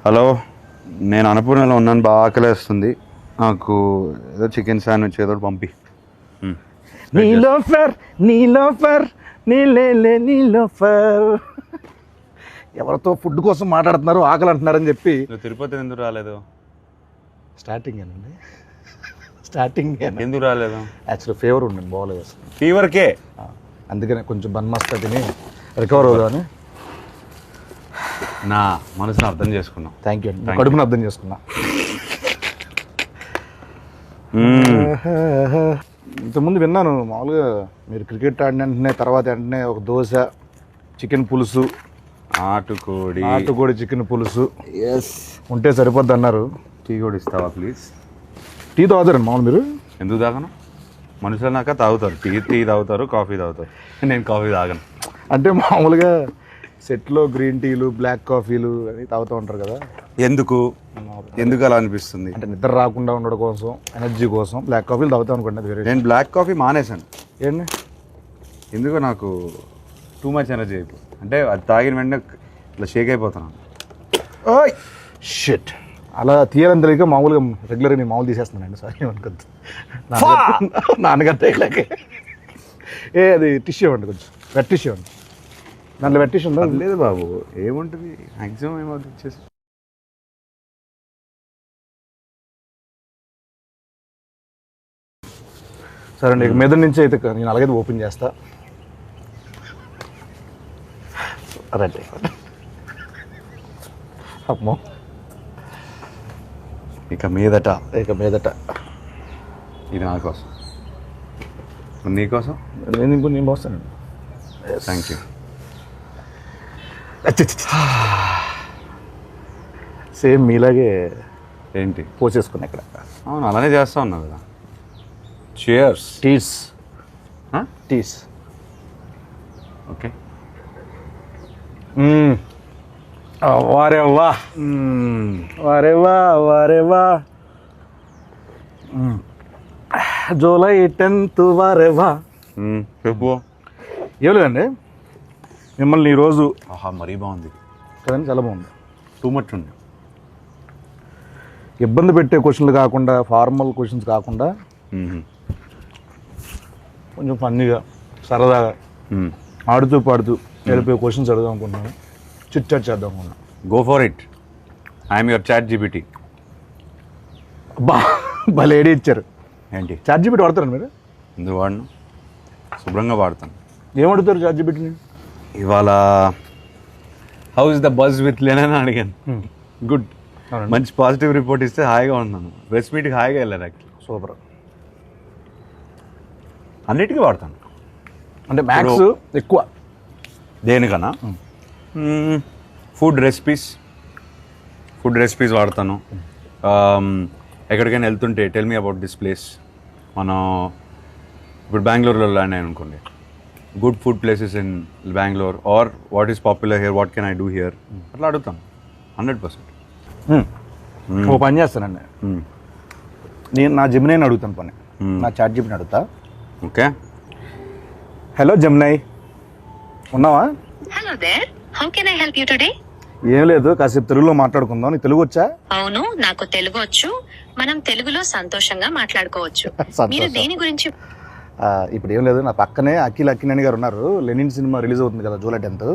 Hello, నేను అన్నపూర్ణలో ఉన్నాను, బాగా ఆకలేస్తుంది. నాకు ఏదో చికెన్ శాండ్విచ్ ఏదో పంపి. నీలోఫర్ నీలోఫర్ నీలోఫర్. ఎవరితో ఫుడ్ కోసం మాట్లాడుతున్నారు, ఆకలి అంటున్నారని చెప్పి. తిరుపతి ఎందుకు రాలేదు? స్టార్టింగ్ ఏనండి, స్టార్టింగ్ ఎందుకు రాలేదు? యాక్చువల్లీ ఫీవర్ ఉండండి, బాగోలేదు అసలు. ఫీవర్కే? అందుకనే కొంచెం బన్మస్తా తిని రికవర్ అవుదామని. నా మనసును అర్థం చేసుకున్నాం. థ్యాంక్ యూ అండి, కడుపుని అర్థం చేసుకున్నా. ఇంతకుముందు విన్నాను మామూలుగా మీరు క్రికెట్ ఆడిన వెంటనే తర్వాత వెంటనే ఒక దోశ, చికెన్ పులుసు, నాటుకోడి చికెన్ పులుసు ఉంటే సరిపోద్ది అన్నారు. టీ కూడా ఇస్తావా ప్లీజ్? టీ తాగుతారండి మామూలు మీరు? ఎందుకు తాగను? మనుషులు నాక తాగుతారు, టీ తాగుతారు, కాఫీ తాగుతారు. నేను కాఫీ తాగను. అంటే మామూలుగా సెట్లో గ్రీన్ టీలు, బ్లాక్ కాఫీలు అని తాగుతూ ఉంటారు కదా, ఎందుకు అలా అనిపిస్తుంది? అంటే నిద్ర రాకుండా ఉండడం కోసం, ఎనర్జీ కోసం బ్లాక్ కాఫీలు తాగుతాం అనుకోండి. అది వేరే. నేను బ్లాక్ కాఫీ మానేశాను. ఏంటి? ఎందుకో నాకు టూ మచ్ ఎనర్జీ అయిపోయి, అంటే అది తాగిన వెంటనే ఇట్లా షేక్ అయిపోతున్నాను. ఓయ్ షిట్, అలా తీయాలని తెలియక మామూలుగా రెగ్యులర్గా నేను మామూలు తీసేస్తున్నానండి. సారీ అనుకోద్దు, నాన్నగారు తేగలేకే. అది టిష్యూ ఇవ్వండి, కొంచెం వెట్ టిష్యూ ఇవ్వండి. దాంట్లో వెట్ టిష్యూ ఉందా? లేదు బాబు, ఏముంటుంది మ్యాక్సిమం ఏమవుతుంది ఇచ్చేసి. సరే అండి, మీద నుంచి అయితే నేను అలాగైతే ఓపెన్ చేస్తా. రైట్, అమ్మో, ఇక మీదట ఇది నా కోసం, నీకోసం. నేను పోస్తానండి. Thank you. సేమ్ మీలాగే ఏంటి పోసేసుకున్నా ఇక్కడ. అవును, అలానే చేస్తా ఉన్నావు కదా. చియర్స్. టీస్ ఓకే. వారేవా వారేవా జూలై 10th వారేవా. చెప్పు. ఏం లేదండి, మిమ్మల్ని ఈరోజు మరీ బాగుంది కదండి, చాలా బాగుంది. టూ మచ్ ఉంది. ఇబ్బంది పెట్టే క్వశ్చన్లు కాకుండా, ఫార్మల్ క్వశ్చన్స్ కాకుండా కొంచెం ఫన్నీగా, సరదాగా, ఆడుతూ పాడుతూ వెళ్ళిపోయే క్వశ్చన్స్ అడుగుదాం అనుకుంటున్నాను. చిట్ చాట్ చేద్దాం అనుకున్నాను. Go for it. I'm your chat GPT. భలే ఐడియా ఇచ్చారు. ఏంటి? చాట్ జీపీటీ వాడతారండి మీరు? ఎందుకు వాడను, శుభ్రంగా వాడతాను. ఏం అడుగుతారు చాట్ జీపీటీని? ఇవాళ how is the buzz with Len అని అడిగాను. గుడ్, మంచి పాజిటివ్ రిపోర్ట్ ఇస్తే హాయిగా ఉన్నాను. ప్రెస్ మీట్కి హాయిగా వెళ్ళాను. Actually super. అన్నిటికీ వాడతాను. అంటే మ్యాథ్స్ ఎక్కువ దేనికన్నా ఫుడ్ రెసిపీస్ వాడతాను. ఎక్కడికైనా వెళ్తుంటే tell me about this place. మనం ఇప్పుడు బెంగళూరులో ల్యాండ్ అయ్యాను అనుకోండి, good food places in Bengaluru or what is popular here, what can I do here, అట్లా అడుగుతాను 100%. ఓ పని చేస్తానండి, నేను నా జెమినైని అడుగుతాను పని, నా చాట్ జీపీటీని అడుగుతా. ఓకే. హలో జెమినై, ఉన్నావా? Hello there, how can I help you today? ఏం లేదు, కాసేపు తెలుగులో మాట్లాడుకుందాం. నీకు తెలుగు వచ్చా? అవును, నాకు తెలుగు వచ్చు. మనం తెలుగులో సంతోషంగా మాట్లాడుకోవచ్చు. మీరు దేని గురించి? ఇప్పుడు ఏం లేదు, నా పక్కనే అఖిల్ అక్కినేని గారు ఉన్నారు. లెనిన్ సినిమా రిలీజ్ అవుతుంది కదా జూలై 10th,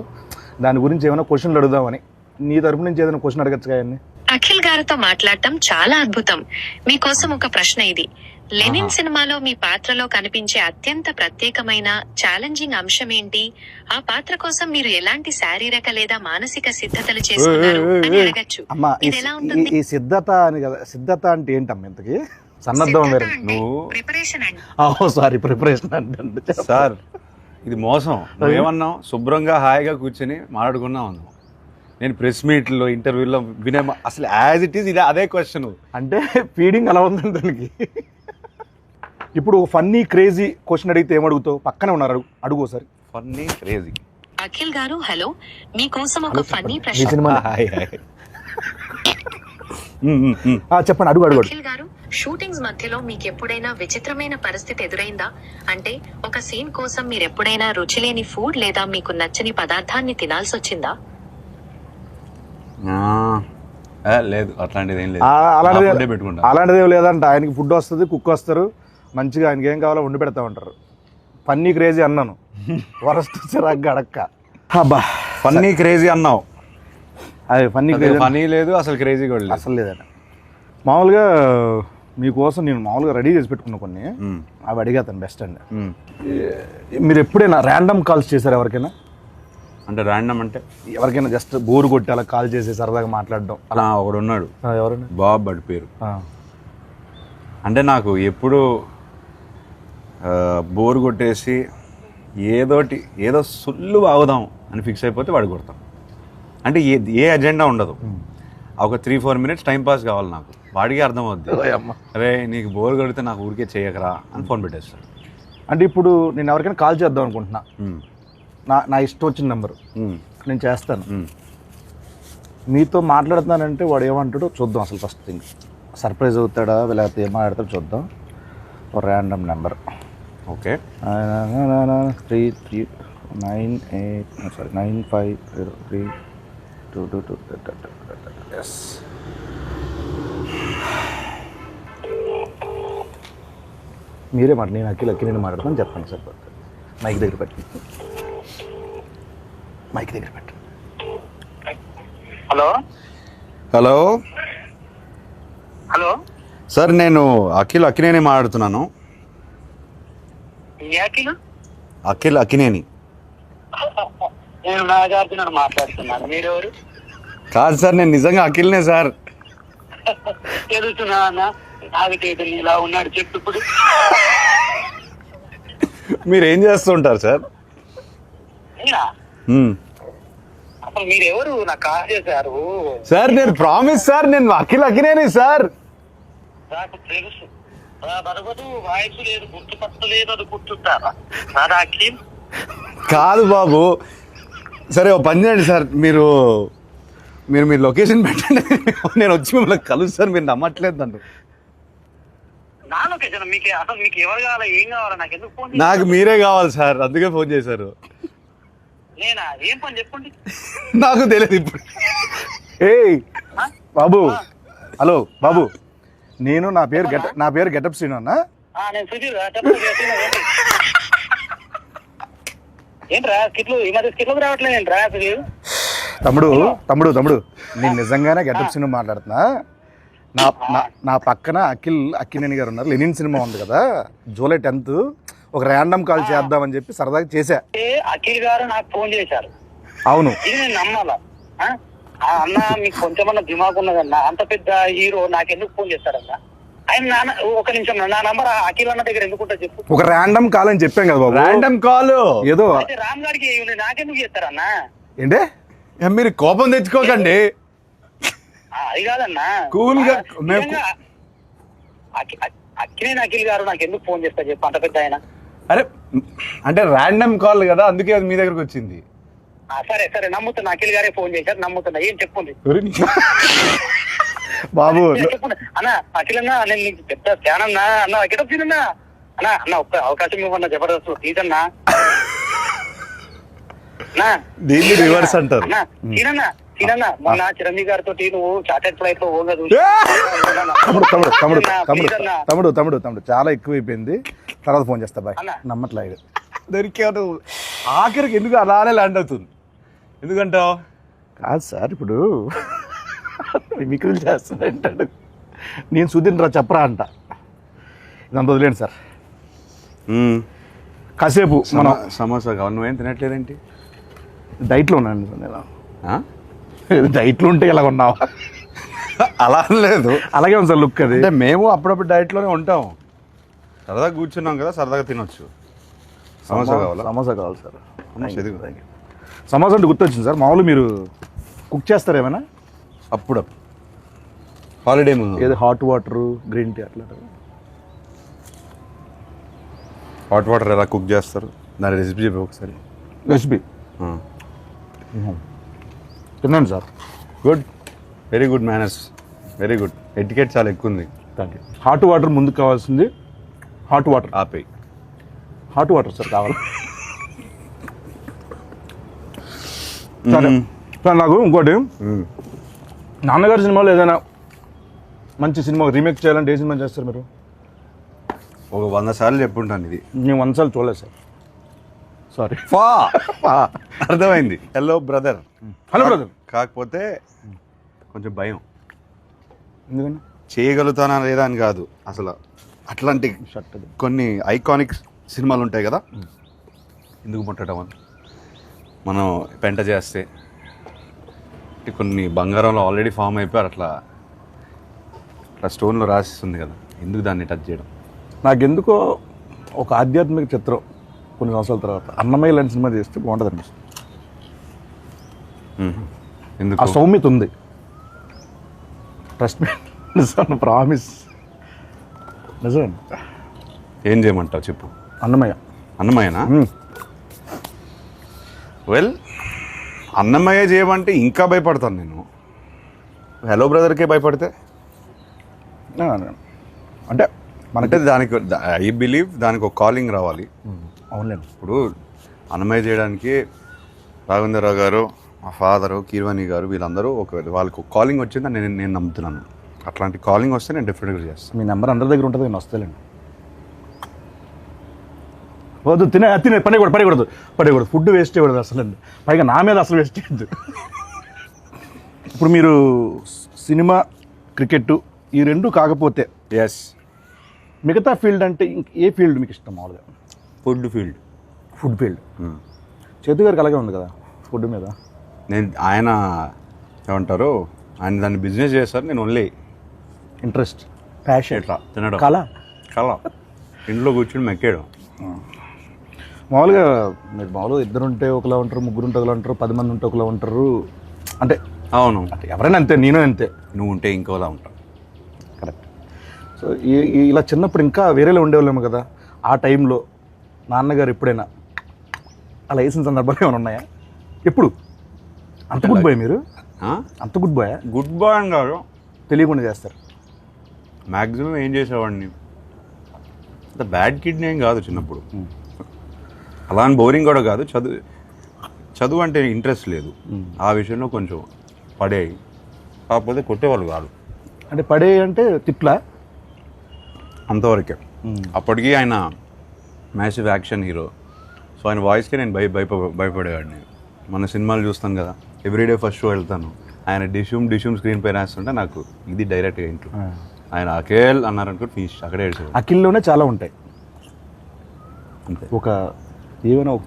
దాని గురించి ఏమైనా క్వశ్చన్లు అడుగుదామని. నీ తరపు నుంచి ఏదైనా క్వశ్చన్ అడగచ్చు కానీ. అఖిల్ గారితో మాట్లాడటం చాలా అద్భుతం. మీకోసం ఒక ప్రశ్న ఇది. లెనిన్ సినిమాలో మీ పాత్రలో కనిపించే అత్యంత ప్రత్యేకమైన ఛాలెంజింగ్ అంశం ఏంటి? ఆ పాత్ర కోసం మీరు ఎలాంటి శారీరక లేదా మానసిక సిద్ధతలు చేసుకున్నారు అని అడగచ్చు. ఇది ఎలా ఉంటుంది? ఈ సిద్ధత అని కదా, సిద్ధత అంటే ఏంటమ్మా ఇంతకి? సన్నద్ధం వేరే. ప్రిపరేషన్ అండి. సారీ, ప్రిపరేషన్ అంటే సార్ ఇది మోసం. నువ్వేమన్నావు? శుభ్రంగా హాయిగా కూర్చొని మాట్లాడుకున్నావు అన్నావు. నేను ప్రెస్ మీట్లో, ఇంటర్వ్యూలో వినే అసలు యాజ్ ఇట్ ఈస్ ఇది అదే క్వశ్చన్. అంటే ఫీడింగ్ అలా ఉందండి దానికి. ఇప్పుడు ఫన్నీ క్రేజీ క్వశ్చన్ అడిగితే ఏమడుగుతావు? పక్కనే ఉన్నారు, అడుగు సార్. Funny crazy. అఖిల్ గారు హలో, మీకోసం ఒక ఫన్నీ మీ ప్రశ్న. సినిమా చెప్పండి, అడుగు. అఖిల్ గారు, షూటింగ్స్ మధ్యలో మీకు ఎప్పుడైనా విచిత్రమైన పరిస్థితి ఎదురైందా? అంటే ఒక సీన్ కోసం మీరు ఎప్పుడైనా రుచిలేని ఫుడ్ లేదా మీకు నచ్చని పదార్థాన్ని తినాల్సి వచ్చిందా? లేదు అట్లాంటిది ఏం లేదు. అలాంటిది నా food ఏ పెట్టుకుంటా. అలాంటిది ఏం లేదంట. ఆయనకి ఫుడ్ వస్తుంది, కుక్ వస్తారు, మంచిగా ఆయనకి ఏం కావాలో వండి పెడతా ఉంటారు. ఫన్నీ క్రేజీ అన్నాను, వరస్ట్ చిరాగ్గా అడక్క. అబ్బా ఫన్నీ క్రేజీ అన్నావు, అదే ఫన్నీ క్రేజీ ఫనీ లేదు అసలు, క్రేజీ కూడా లేదు. అసలు లేదండి. మామూలుగా మీకోసం నేను మామూలుగా రెడీ చేసి పెట్టుకున్నా కొన్ని, అవి అడిగేతాను బెస్ట్ అండి. మీరు ఎప్పుడైనా ర్యాండమ్ కాల్స్ చేశారు ఎవరికైనా? అంటే ర్యాండమ్ అంటే ఎవరికైనా జస్ట్ బోర్ కొట్టి అలా కాల్ చేసి సరదాగా మాట్లాడడం అలా ఒకడు ఉన్నాడు, ఎవరైనా? బాబ్ బడి పేరు. అంటే నాకు ఎప్పుడు బోర్ కొట్టేసి ఏదో సుల్లు బాగుదాం అని ఫిక్స్ అయిపోతే వాడు కొడతాం. అంటే ఏ అజెండా ఉండదు, ఒక 3-4 minutes టైం పాస్ కావాలి నాకు. వాడికి అర్థం అవుద్ది, అరే నీకు బోర్ కొడితే నాకు ఊరికే చేయకరా అని ఫోన్ పెట్టేస్తాడు. అంటే ఇప్పుడు నేను ఎవరికైనా కాల్ చేద్దాం అనుకుంటున్నా, నా ఇష్టం వచ్చిన నెంబరు నేను చేస్తాను. మీతో మాట్లాడుతున్నానంటే వాడు ఏమంటాడో చూద్దాం. అసలు ఫస్ట్ థింగ్ సర్ప్రైజ్ అవుతాడా లేకపోతే ఏం మాట్లాడతాడో చూద్దాం. ఒక ర్యాండమ్ నెంబర్. ఓకే, 95032222. ఎస్, మీరే మాట, నేను అక్కి నేను మాట్లాడతాను చెప్పండి సార్. మైక్ దగ్గర పెట్టి, మైక్ దగ్గర పెట్టు. హలో హలో హలో సార్, నేను అక్కినేని మాట్లాడుతున్నాను. అక్కినేని నేను నాగార్జున మాట్లాడుతున్నాను. మీరెవరు? కాదు సార్, నేను నిజంగా అఖిల్నే సార్. తెలుసునా నాగటేడు ఇలా ఉన్నాడు చెప్పు ఇప్పుడు. మీరు ఏం చేస్తుంటారు సార్? అసలు మీరెవరు? నాకు కాల్ చేశారు సార్. నేను ప్రామిస్ సార్, నేను అఖినేని సార్. నాకు తెలుసు, బరగదు వాయిస్ లేదు, గుర్తుపట్టలేదు, అది గుర్తుంటారా నాదా అఖిల్? కాదు బాబు, సరే ఓ పని చేయండి సార్, మీరు మీ లొకేషన్ పెట్టండి, నేను వచ్చి మిమ్మల్ని కలుస్తాను. మీరు నమ్మట్లేదు నన్ను. నా లొకేషన్ మీకు అసలు మీకు ఎవరు కావాలా, ఏం కావాలా, నాకు ఎందుకు ఫోన్? నాకు మీరే కావాలి సార్, అందుకే ఫోన్ చేశారు. నేనా? ఏం పని చెప్పండి. నాకు తెలియదు ఇప్పుడు. ఏయ్ బాబు, హలో బాబు, నేను నా పేరు గెటప్ శ్రీను అన్న. నేను సుధీర్. ఏంట్రా స్కిట్లు ఈ మధ్య స్కిట్లకు రావట్లేదు ఏంట్రా సుధీర్? తమ్ముడు నేను నిజంగానే గెటప్ శ్రీను మాట్లాడుతున్నా. నా పక్కన అక్కినేని గారు ఉన్నారు. లెనిన్ సినిమా ఉంది కదా, జూలై 10th ఒక ర్యాండమ్ కాల్ చేద్దామని చెప్పి సరదాగా చేశా. అఖిల్ గారు నాకు ఫోన్ చేశారు. అవును, ఇది నేను నమ్మాలా? అన్న మీకు కొంచెమన్నా దిమాగ్ ఉన్నదన్నా, అంత పెద్ద హీరో నాకెందుకు ఫోన్ చేస్తాడన్నా? ఆయన ఒక నిమిషం, నా నంబర్ అఖిల్ అన్న దగ్గర ఎందుకుంటా చెప్పు. ఒక ర్యాండమ్ కాల్ అని చెప్పాం కదా బాబు. ర్యాండమ్ కాల్ ఏదో రామ్ గారికి నాకెందుకు చేస్తారన్నా? ఏంటే మీరు కోపం తెచ్చుకోకండి. అది కాదన్నా, కూల్ గా అఖిల్ గారు నాకు ఎందుకు ఫోన్ చేస్తా చెప్పు, అంత పెద్ద ఆయన. అరే అంటే ర్యాండమ్ కాల్ కదా, అందుకే అది మీ దగ్గరకు వచ్చింది. సరే నమ్ముతున్నా, అఖిల్ గారే ఫోన్ చేశారు, నమ్ముతున్నా. ఏం చెప్పండి బాబు. చెప్పండి అన్న. అఖిల్ అన్నా, నేను నీకు పెద్ద ఫ్యాన్ అన్నా. అన్న గెటప్ సీన్ అన్నా, అన్న ఒక్క అవకాశం ఇవ్వన్నా, జబర్దస్త్ ప్లీజ్ అన్నా. దీన్ని రివర్స్ అంటారు. సీనన్నా, మొన్న చిరంజీవి గారితో నువ్వు చార్టెడ్ ఫ్లైట్ లో ఓగా తమ్ముడు చాలా ఎక్కువైపోయింది, తర్వాత ఫోన్ చేస్తా బాయ్. నమ్మట్లేదు దొరికాడు. ఆఖరికి ఎందుకు అలానే ల్యాండ్ అవుతుంది? ఎందుకంటావు? కాదు సార్, ఇప్పుడు మిమిక్రీలు చేస్తానంటాడు, నేను సుధీర్ రా చెప్పరా అంట. ఇదంతా వదిలేండి సార్. కాసేపు మనం సమోసా కావాలి. నువ్వేం తినట్లేదేంటి? డైట్లో ఉన్నాను సార్ నేను. డైట్లో ఉంటే ఇలా ఉన్నావా? అలా లేదు, అలాగే ఉంది సార్ లుక్. అది అంటే మేము అప్పుడప్పుడు డైట్లోనే ఉంటాం, సరదాగా కూర్చున్నాం కదా, సరదాగా తినొచ్చు. సమోసా కావాలా? సమోసా కావాలి సార్. సమోసా అంటే గుర్తొచ్చింది సార్, మామూలు మీరు కుక్ చేస్తారు ఏమైనా? అప్పుడు హాలిడే ముందు ఏదో హాట్ వాటర్, గ్రీన్ టీ అట్లా. హాట్ వాటర్ ఎలా కుక్ చేస్తారు, దాని రెసిపీ చెప్పి ఒకసారి. రెసిపీ తిన్నాను sir. Good, very good manners, very good. Etiquette చాలా ఎక్కువ ఉంది. Thank you. హాట్ వాటర్ ముందుకు కావాల్సింది. హాట్ వాటర్ ఆపేయి. హాట్ వాటర్ సార్ కావాలి. సరే సార్, నాకు ఇంకోటి నాన్నగారి సినిమాలో ఏదైనా మంచి సినిమా రీమేక్ చేయాలంటే ఏ సినిమా చేస్తారు మీరు? ఒక 100 సార్లు చెప్పుంటాను ఇది. నేను 100 సార్లు చూడలేదు సార్, సారీ. అర్థమైంది. Hello brother. Hello brother. కాకపోతే కొంచెం భయం. ఎందుకని? చేయగలుగుతానా లేదా అని కాదు, అసలు అట్లాంటి షర్ట్ కొన్ని ఐకానిక్ సినిమాలు ఉంటాయి కదా, ఎందుకు ముట్టడం అని మనం పెంట చేస్తే కొన్ని బంగారంలో ఆల్రెడీ ఫామ్ అయిపోయారు, అట్లా అట్లా స్టోన్లో రాసిస్తుంది కదా, ఎందుకు దాన్ని టచ్ చేయడం? నాకెందుకో ఒక ఆధ్యాత్మిక చిత్రం కొన్ని సంవత్సరాల తర్వాత అన్నమయ్య లాంటి సినిమా చేస్తే బాగుంటుంది అనిపిస్తుంది. ఎందుకు? ఆ సౌమ్యత ఉంది. ట్రస్ట్ మీ, నిజం, ప్రామిస్, నిజం. ఏం చేయమంటావు చెప్పు. అన్నమయ్య. అన్నమయ్యనా? వెల్, అన్నమయ్య చేయమంటే ఇంకా భయపడతాను నేను. హలో బ్రదర్కే భయపడితే అంటే అంటే దానికి ఐ బిలీవ్ దానికి ఒక కాలింగ్ రావాలి. అవునండి. ఇప్పుడు అన్నమయ్య చేయడానికి రాఘవేంద్రరావు గారు, మా ఫాదరు, కీర్వాణి గారు, వీళ్ళందరూ వాళ్ళకి ఒక కాలింగ్ వచ్చిందని నేను నమ్ముతున్నాను. అట్లాంటి కాలింగ్ వస్తే నేను డెఫినెట్గా చేస్తాను. మీ నెంబర్ అందరి దగ్గర ఉంటుంది, నేను వస్తానండి. వద్దు, తినే పడకూడదు ఫుడ్ వేస్ట్ చేయకూడదు అసలు. పైగా నా మీద అసలు వేస్ట్ చేయద్దు. ఇప్పుడు మీరు సినిమా, క్రికెట్ ఈ రెండు కాకపోతే ఎస్, మిగతా ఫీల్డ్ అంటే ఏ ఫీల్డ్ మీకు ఇష్టం మామూలుగా? Food field. Food field. చేతు గారికి అలాగే ఉంది కదా ఫుడ్ మీద. ఆయన ఏమంటారు, ఆయన దాన్ని బిజినెస్ చేస్తారు, నేను ఓన్లీ ఇంట్రెస్ట్, ప్యాషన్, ఎట్లా తినడం, కళ ఇంట్లో కూర్చుని మెక్కేయడం. మామూలుగా మీరు మామూలుగా 2 ఉంటే ఒకలా ఉంటారు, 3 ఉంటే ఒకలా ఉంటారు, 10 మంది ఉంటే ఒకలా ఉంటారు. అంటే అవును, అంటే ఎవరైనా అంతే, నేను అంతే. నువ్వు ఉంటే ఇంకోలా ఉంటావు. కరెక్ట్. సో ఇలా చిన్నప్పుడు ఇంకా వేరేలో ఉండేవాళ్ళేమో కదా. ఆ టైంలో నాన్నగారు ఎప్పుడైనా అలా వేసిన సందర్భాలు ఏమైనా ఉన్నాయా? ఎప్పుడు? అంత గుడ్ బాయ్ మీరు? అంత గుడ్ బాయ్? గుడ్ బాయ్ అని కాదు, తెలియకుండా చేస్తారు. మ్యాక్సిమం ఏం చేసేవాడిని, అంత బ్యాడ్ కిడ్ని ఏం కాదు చిన్నప్పుడు. అలా అని బోరింగ్ కూడా కాదు. చదువు అంటే ఇంట్రెస్ట్ లేదు, ఆ విషయంలో కొంచెం పడేవి. కాకపోతే కొట్టేవాళ్ళు కాదు. అంటే పడే అంటే తిట్లా? అంతవరకే. అప్పటికీ ఆయన మ్యాసివ్ యాక్షన్ హీరో, సో ఆయన వాయిస్కి నేను భయపడేవాడిని. మన సినిమాలు చూస్తాను కదా, ఎవ్రీడే ఫస్ట్ షో వెళ్తాను, ఆయన డిష్యూమ్ స్క్రీన్ పై రాస్తుంటే నాకు ఇది డైరెక్ట్గా ఇంట్లో ఆయన అఖిల్ అన్నారనుకో ఫినిష్, అక్కడే ఏడ్చేవాడు. అఖిల్లోనే చాలా ఉంటాయి. అంతే. ఒక ఏమైనా ఒక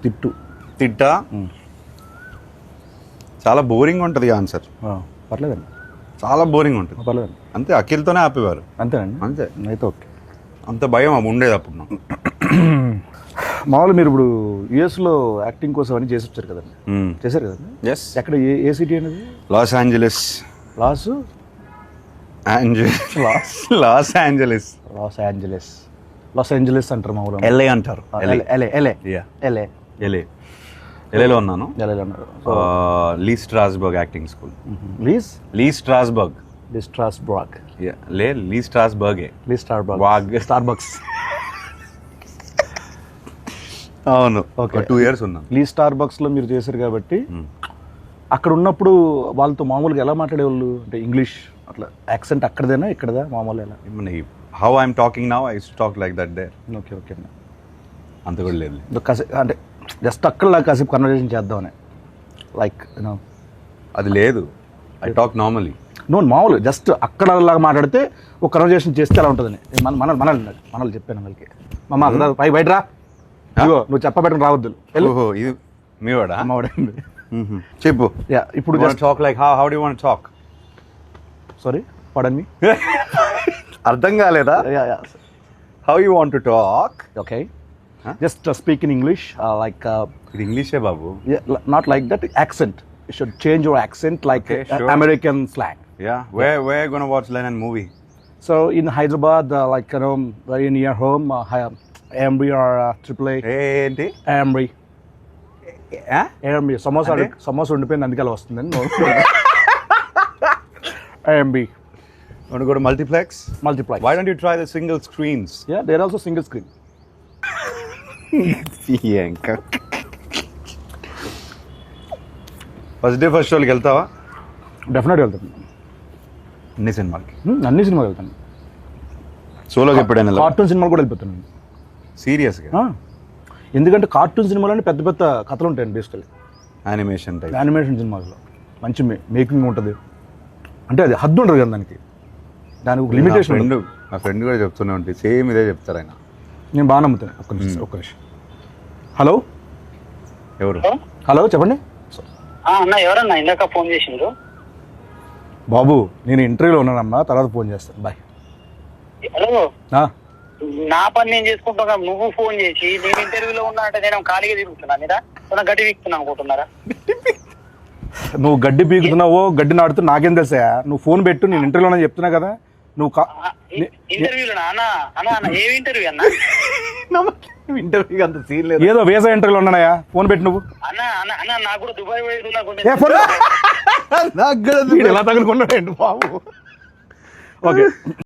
తిట్టా చాలా బోరింగ్ ఉంటుంది ఆన్సర్. పర్లేదండి, చాలా బోరింగ్ ఉంటుంది. పర్లేదండి. అంతే, అఖిల్తోనే ఆపేవారు. అంతేనండి. అంతే, అయితే ఓకే. అంత భయం ఉండేది అప్పుడు నాకు. మామూలు మీరు ఇప్పుడు యుఎస్లో యాక్టింగ్ కోసం అని చేసి వచ్చారు కదండి, చేశారు కదండి. ఎస్. ఎక్కడ, ఏ సిటీ అనేది? Los Angeles. లాస్ ఏంజలస్ అంటారు మామూలు. ఎల్ఏ అంటారు. ఎల్ఏలో ఉన్నాను. లీ స్ట్రాస్బర్గ్ యాక్టింగ్ స్కూల్. లీ స్ట్రాస్బర్గ్. స్టార్బక్స్. అవును, ఓకే. 2 years ఉన్నాను. లీ స్టార్బక్స్లో మీరు చేశారు కాబట్టి అక్కడ ఉన్నప్పుడు వాళ్ళతో మామూలుగా ఎలా మాట్లాడేవాళ్ళు? అంటే ఇంగ్లీష్ అట్లా యాక్సెంట్ అక్కడదేనా ఇక్కడదా మామూలు ఎలా? How I'm talking now, I use to talk like that there. Okay okay. అంత కూడా లేదు. అంటే జస్ట్ అక్కడ కాసేపు కన్వర్జేషన్ చేద్దామని, లైక్ యూనో అది లేదు. I talk normally. మామూలు జస్ట్ అక్కడ లాగా మాట్లాడితే ఒక కన్వర్జేషన్ చేస్తే అలా ఉంటుందని మనల్ని చెప్పాను వాళ్ళకి. మమ్మ బయట రా, నువ్వు చెప్పబెట్టడం రావద్దు. ఇది మీ వాడా? అమ్మవాడండి. చెప్పు. ఇప్పుడు talk like how do you want to talk? Sorry, pardon me. అర్థం కాలేదా? How you want to talk? Okay, just speak in English, like ఇది ఇంగ్లీషే బాబు. Not like that accent. You should change your accent like okay, sure. American slang. Yeah, where you gonna watch Lennon movie? So in Hyderabad, like very near home, Amri or AAA. ఏంటి Amri? Amri. Samosa ఉండిపోయింది అందుకే అలా వస్తుందని. Amri. Want to go to multiplex? Why don't you try the single screens? Yeah, there are also single screen. First day first షోకి వెళ్తావా? డెఫినెట్గా వెళ్తాను. అన్ని సినిమాలకి. అన్ని సినిమాలు వెళ్తాను. సోలోకి ఎప్పుడైనా కార్టూన్ సినిమాలు కూడా వెళ్ళిపోతాను. సీరియస్గా ఎందుకంటే కార్టూన్ సినిమాలోనే పెద్ద పెద్ద కథలు ఉంటాయండి బేసికలీ. Animation type. యానిమేషన్ సినిమాలో మంచి మేకింగ్ ఉంటుంది. అంటే అది హద్దు ఉండదు కదా దానికి ఒక లిమిటేషన్. నా ఫ్రెండ్ కూడా చెప్తూనే ఉంటుంది, సేమ్ ఇదే చెప్తారు ఆయన. నేను బాగా నమ్ముతాను. ఒక్క నిమిషం. హలో ఎవరు? హలో చెప్పండి. అన్న ఎవరన్నా ఇందాక ఫోన్ చేసిండ్రు? బాబు నేను ఇంటర్వ్యూలో ఉన్నానమ్మా, తర్వాత ఫోన్ చేస్తాను. బాయ్. హలో, ఆ, నా పని నేను చేసుకుంటున్నా, నువ్వు ఫోన్ చేసి నేను ఇంటర్వ్యూలో ఉన్నా అంటే నేను ఖాళీగా తిరుగుతున్నా మీద గడ్డి వీక్తున్నా అనుకుంటున్నారా? నువ్వు గడ్డి పీకుతున్నావో గడ్డి నాడుతూ నాకేం తెలుసా? నువ్వు ఫోన్ పెట్టు, నేను ఇంటర్వ్యూలో చెప్తున్నా కదా. నువ్వు ఇంటర్వ్యూలో అన్న ఏమి ఇంటర్వ్యూ అన్న? ఇంటర్వ్యూ అంత సీన్ లేదు, ఏదో వేసా ఇంటర్వ్యూలో ఉన్నాయా. ఫోన్ పెట్టు నువ్వు. అన్న అన్న అన్న నాకు కూడా దుబాయ్ ఎలా తగులుకున్నాడు బాబు. ఓకే.